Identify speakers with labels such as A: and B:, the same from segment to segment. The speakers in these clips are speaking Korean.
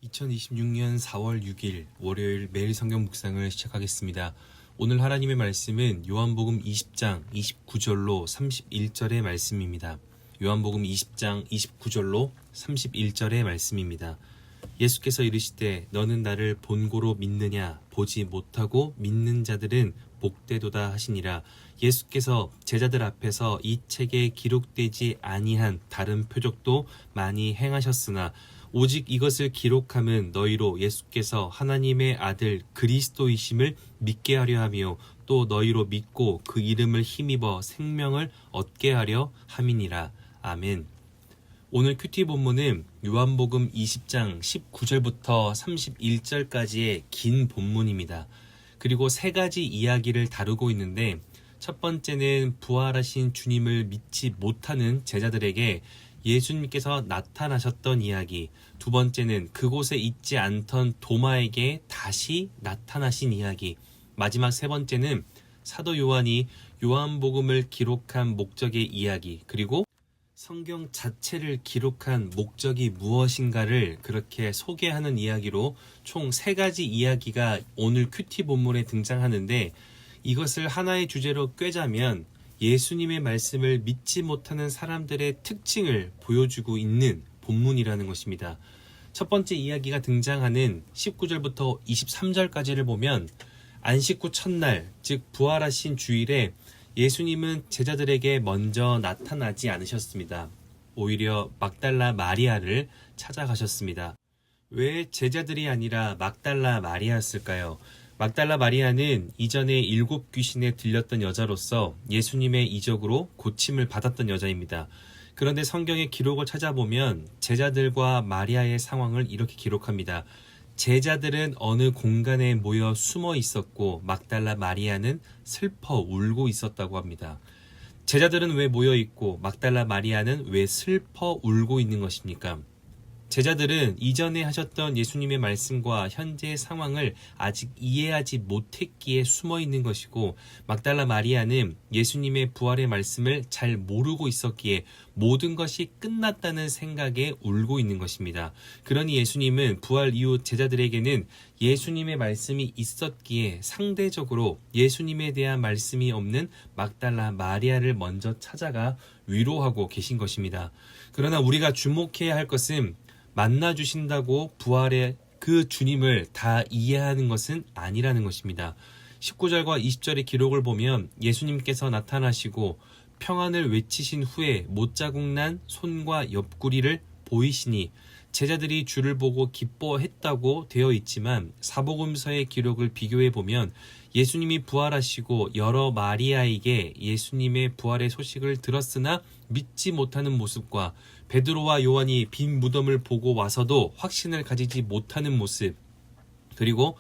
A: 2026년 4월 6일 월요일 매일 성경 묵상을 시작하겠습니다. 오늘 하나님의 말씀은 요한복음 20장 29절로 31절의 말씀입니다. 요한복음 20장 29절로 31절의 말씀입니다. 예수께서 이르시되 너는 나를 본고로 믿느냐 보지 못하고 믿는 자들은 복되도다 하시니라. 예수께서 제자들 앞에서 이 책에 기록되지 아니한 다른 표적도 많이 행하셨으나 오직 이것을 기록함은 너희로 예수께서 하나님의 아들 그리스도이심을 믿게 하려 하며 또 너희로 믿고 그 이름을 힘입어 생명을 얻게 하려 함이니라. 아멘. 오늘 큐티 본문은 요한복음 20장 19절부터 31절까지의 긴 본문입니다. 그리고 세 가지 이야기를 다루고 있는데 첫 번째는 부활하신 주님을 믿지 못하는 제자들에게 예수님께서 나타나셨던 이야기, 두 번째는 그곳에 있지 않던 도마에게 다시 나타나신 이야기, 마지막 세 번째는 사도 요한이 요한복음을 기록한 목적의 이야기, 그리고 성경 자체를 기록한 목적이 무엇인가를 그렇게 소개하는 이야기로 총 세 가지 이야기가 오늘 큐티 본문에 등장하는데, 이것을 하나의 주제로 꿰자면 예수님의 말씀을 믿지 못하는 사람들의 특징을 보여주고 있는 본문이라는 것입니다. 첫 번째 이야기가 등장하는 19절부터 23절까지를 보면 안식 후 첫날, 즉 부활하신 주일에 예수님은 제자들에게 먼저 나타나지 않으셨습니다. 오히려 막달라 마리아를 찾아가셨습니다. 왜 제자들이 아니라 막달라 마리아였을까요? 막달라 마리아는 이전에 7 귀신에 들렸던 여자로서 예수님의 이적으로 고침을 받았던 여자입니다. 그런데 성경의 기록을 찾아보면 제자들과 마리아의 상황을 이렇게 기록합니다. 제자들은 어느 공간에 모여 숨어 있었고 막달라 마리아는 슬퍼 울고 있었다고 합니다. 제자들은 왜 모여 있고 막달라 마리아는 왜 슬퍼 울고 있는 것입니까? 제자들은 이전에 하셨던 예수님의 말씀과 현재의 상황을 아직 이해하지 못했기에 숨어 있는 것이고, 막달라 마리아는 예수님의 부활의 말씀을 잘 모르고 있었기에 모든 것이 끝났다는 생각에 울고 있는 것입니다. 그러니 예수님은 부활 이후 제자들에게는 예수님의 말씀이 있었기에 상대적으로 예수님에 대한 말씀이 없는 막달라 마리아를 먼저 찾아가 위로하고 계신 것입니다. 그러나 우리가 주목해야 할 것은 만나주신다고 부활의 그 주님을 다 이해하는 것은 아니라는 것입니다. 19절과 20절의 기록을 보면 예수님께서 나타나시고 평안을 외치신 후에 못자국 난 손과 옆구리를 보이시니 제자들이 주를 보고 기뻐했다고 되어 있지만 사복음서의 기록을 비교해 보면 예수님이 부활하시고 여러 마리아에게 예수님의 부활의 소식을 들었으나 믿지 못하는 모습과 베드로와 요한이 빈 무덤을 보고 와서도 확신을 가지지 못하는 모습, 그리고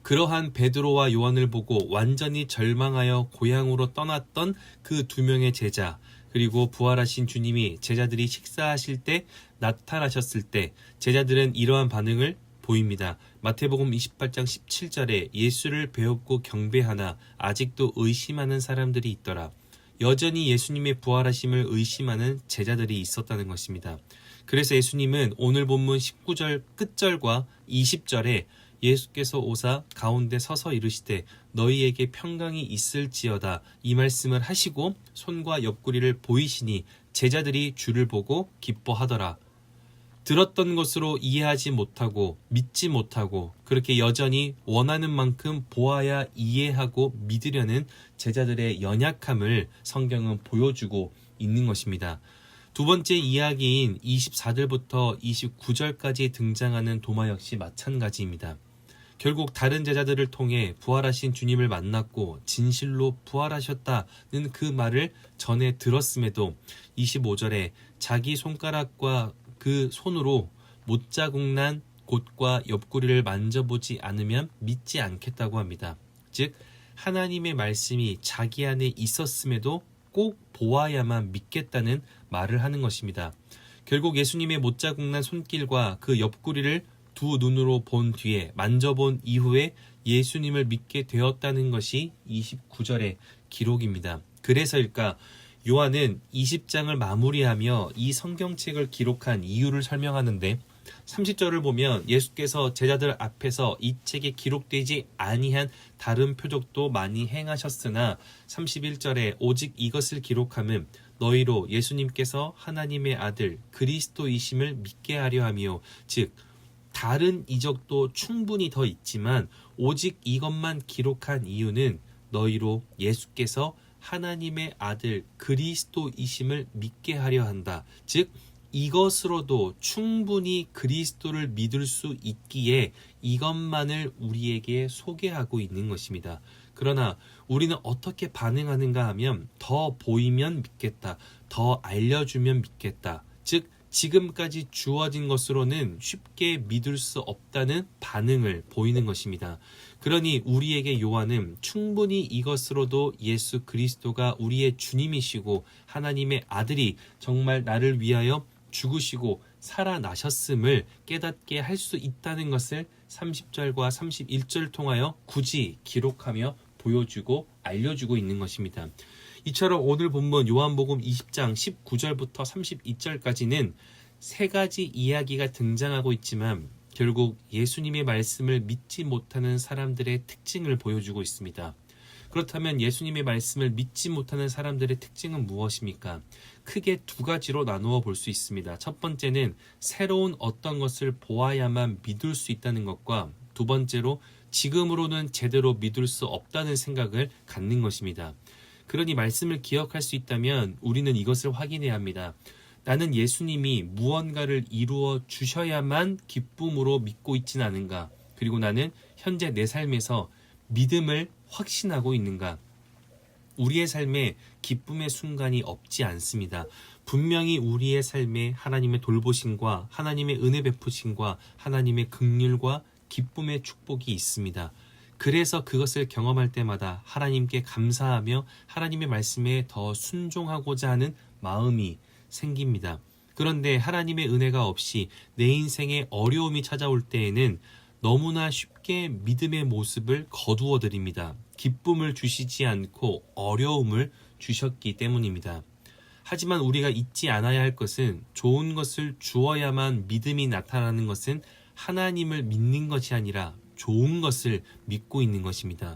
A: 그러한 베드로와 요한을 보고 완전히 절망하여 고향으로 떠났던 그 2명의 제자, 그리고 부활하신 주님이 제자들이 식사하실 때 나타나셨을 때 제자들은 이러한 반응을 보입니다. 마태복음 28장 17절에 예수를 배웠고 경배하나 아직도 의심하는 사람들이 있더라. 여전히 예수님의 부활하심을 의심하는 제자들이 있었다는 것입니다. 그래서 예수님은 오늘 본문 19절 끝절과 20절에 예수께서 오사 가운데 서서 이르시되 너희에게 평강이 있을지어다 이 말씀을 하시고 손과 옆구리를 보이시니 제자들이 주를 보고 기뻐하더라. 들었던 것으로 이해하지 못하고 믿지 못하고 그렇게 여전히 원하는 만큼 보아야 이해하고 믿으려는 제자들의 연약함을 성경은 보여주고 있는 것입니다. 두 번째 이야기인 24절부터 29절까지 등장하는 도마 역시 마찬가지입니다. 결국 다른 제자들을 통해 부활하신 주님을 만났고 진실로 부활하셨다는 그 말을 전해 들었음에도 25절에 자기 손가락과 그 손으로 못자국 난 곳과 옆구리를 만져보지 않으면 믿지 않겠다고 합니다. 즉 하나님의 말씀이 자기 안에 있었음에도 꼭 보아야만 믿겠다는 말을 하는 것입니다. 결국 예수님의 못자국 난 손길과 그 옆구리를 두 눈으로 본 뒤에 만져본 이후에 예수님을 믿게 되었다는 것이 29절의 기록입니다. 그래서일까 요한은 20장을 마무리하며 이 성경책을 기록한 이유를 설명하는데 30절을 보면 예수께서 제자들 앞에서 이 책에 기록되지 아니한 다른 표적도 많이 행하셨으나 31절에 오직 이것을 기록함은 너희로 예수님께서 하나님의 아들 그리스도이심을 믿게 하려 함이요. 즉 다른 이적도 충분히 더 있지만 오직 이것만 기록한 이유는 너희로 예수께서 하나님의 아들 그리스도이심을 믿게 하려 한다. 즉 이것으로도 충분히 그리스도를 믿을 수 있기에 이것만을 우리에게 소개하고 있는 것입니다. 그러나 우리는 어떻게 반응하는가 하면 더 보이면 믿겠다. 더 알려주면 믿겠다. 즉 지금까지 주어진 것으로는 쉽게 믿을 수 없다는 반응을 보이는 것입니다. 그러니 우리에게 요한은 충분히 이것으로도 예수 그리스도가 우리의 주님이시고 하나님의 아들이 정말 나를 위하여 죽으시고 살아나셨음을 깨닫게 할 수 있다는 것을 30절과 31절을 통하여 굳이 기록하며 보여주고 알려주고 있는 것입니다. 이처럼 오늘 본문 요한복음 20장 19절부터 32절까지는 세 가지 이야기가 등장하고 있지만 결국 예수님의 말씀을 믿지 못하는 사람들의 특징을 보여주고 있습니다. 그렇다면 예수님의 말씀을 믿지 못하는 사람들의 특징은 무엇입니까? 크게 두 가지로 나누어 볼 수 있습니다. 첫 번째는 새로운 어떤 것을 보아야만 믿을 수 있다는 것과 두 번째로 지금으로는 제대로 믿을 수 없다는 생각을 갖는 것입니다. 그러니 말씀을 기억할 수 있다면 우리는 이것을 확인해야 합니다. 나는 예수님이 무언가를 이루어 주셔야만 기쁨으로 믿고 있지는 않은가? 그리고 나는 현재 내 삶에서 믿음을 확신하고 있는가? 우리의 삶에 기쁨의 순간이 없지 않습니다. 분명히 우리의 삶에 하나님의 돌보심과 하나님의 은혜 베푸심과 하나님의 긍휼과 기쁨의 축복이 있습니다. 그래서 그것을 경험할 때마다 하나님께 감사하며 하나님의 말씀에 더 순종하고자 하는 마음이 생깁니다. 그런데 하나님의 은혜가 없이 내 인생에 어려움이 찾아올 때에는 너무나 쉽게 믿음의 모습을 거두어 드립니다. 기쁨을 주시지 않고 어려움을 주셨기 때문입니다. 하지만 우리가 잊지 않아야 할 것은 좋은 것을 주어야만 믿음이 나타나는 것은 하나님을 믿는 것이 아니라 좋은 것을 믿고 있는 것입니다.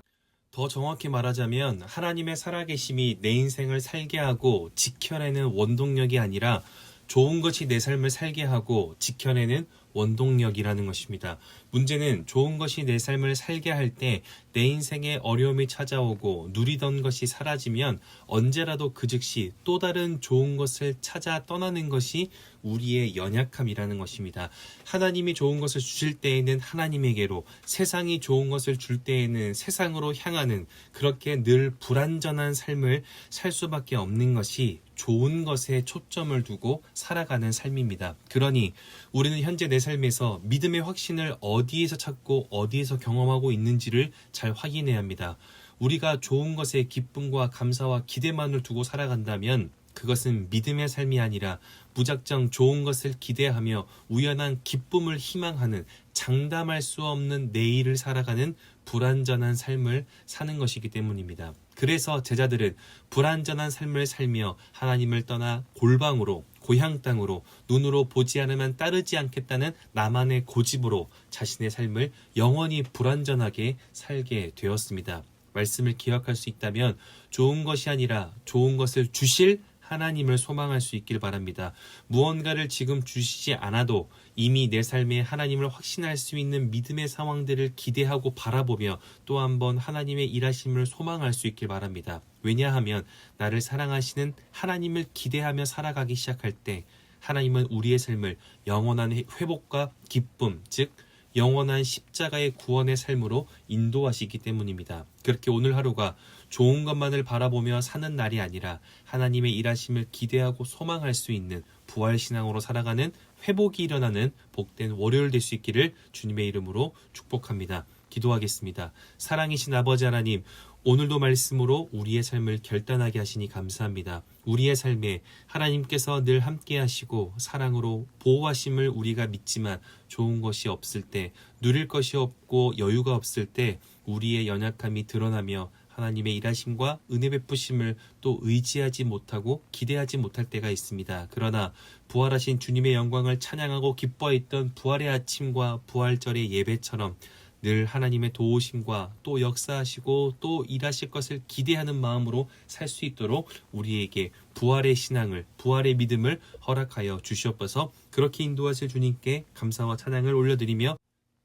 A: 더 정확히 말하자면 하나님의 살아계심이 내 인생을 살게 하고 지켜내는 원동력이 아니라 좋은 것이 내 삶을 살게 하고 지켜내는 원동력이라는 것입니다. 문제는 좋은 것이 내 삶을 살게 할 때 내 인생에 어려움이 찾아오고 누리던 것이 사라지면 언제라도 그 즉시 또 다른 좋은 것을 찾아 떠나는 것이 우리의 연약함이라는 것입니다. 하나님이 좋은 것을 주실 때에는 하나님에게로, 세상이 좋은 것을 줄 때에는 세상으로 향하는, 그렇게 늘 불완전한 삶을 살 수밖에 없는 것이 좋은 것에 초점을 두고 살아가는 삶입니다. 그러니 우리는 현재 내 삶에서 믿음의 확신을 어디에서 찾고 어디에서 경험하고 있는지를 잘 확인해야 합니다. 우리가 좋은 것에 기쁨과 감사와 기대만을 두고 살아간다면 그것은 믿음의 삶이 아니라 무작정 좋은 것을 기대하며 우연한 기쁨을 희망하는, 장담할 수 없는 내일을 살아가는 불완전한 삶을 사는 것이기 때문입니다. 그래서 제자들은 불완전한 삶을 살며 하나님을 떠나 골방으로, 고향 땅으로, 눈으로 보지 않으면 따르지 않겠다는 나만의 고집으로 자신의 삶을 영원히 불완전하게 살게 되었습니다. 말씀을 기억할 수 있다면 좋은 것이 아니라 좋은 것을 주실 하나님을 소망할 수 있길 바랍니다. 무언가를 지금 주시지 않아도 이미 내 삶에 하나님을 확신할 수 있는 믿음의 상황들을 기대하고 바라보며 또 한번 하나님의 일하심을 소망할 수 있길 바랍니다. 왜냐하면 나를 사랑하시는 하나님을 기대하며 살아가기 시작할 때 하나님은 우리의 삶을 영원한 회복과 기쁨, 즉 영원한 십자가의 구원의 삶으로 인도하시기 때문입니다. 그렇게 오늘 하루가 좋은 것만을 바라보며 사는 날이 아니라 하나님의 일하심을 기대하고 소망할 수 있는 부활신앙으로 살아가는, 회복이 일어나는 복된 월요일 될 수 있기를 주님의 이름으로 축복합니다. 기도하겠습니다. 사랑이신 아버지 하나님, 오늘도 말씀으로 우리의 삶을 결단하게 하시니 감사합니다. 우리의 삶에 하나님께서 늘 함께 하시고 사랑으로 보호하심을 우리가 믿지만 좋은 것이 없을 때, 누릴 것이 없고 여유가 없을 때 우리의 연약함이 드러나며 하나님의 일하심과 은혜 베푸심을 또 의지하지 못하고 기대하지 못할 때가 있습니다. 그러나 부활하신 주님의 영광을 찬양하고 기뻐했던 부활의 아침과 부활절의 예배처럼 늘 하나님의 도우심과 또 역사하시고 또 일하실 것을 기대하는 마음으로 살 수 있도록 우리에게 부활의 신앙을, 부활의 믿음을 허락하여 주시옵소서. 그렇게 인도하실 주님께 감사와 찬양을 올려드리며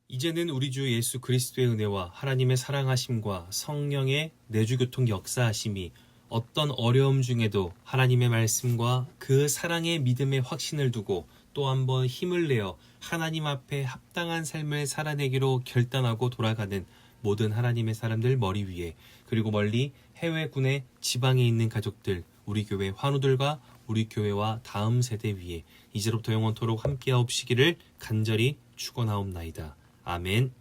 A: 이제는 우리 주 예수 그리스도의 은혜와 하나님의 사랑하심과 성령의 내주교통 역사하심이 어떤 어려움 중에도 하나님의 말씀과 그 사랑의 믿음의 확신을 두고 또 한번 힘을 내어 하나님 앞에 합당한 삶을 살아내기로 결단하고 돌아가는 모든 하나님의 사람들 머리 위에, 그리고 멀리 해외군의 지방에 있는 가족들, 우리 교회 환우들과 우리 교회와 다음 세대 위에 이제로부터 영원토록 함께하옵시기를 간절히 축원하옵나이다. 아멘.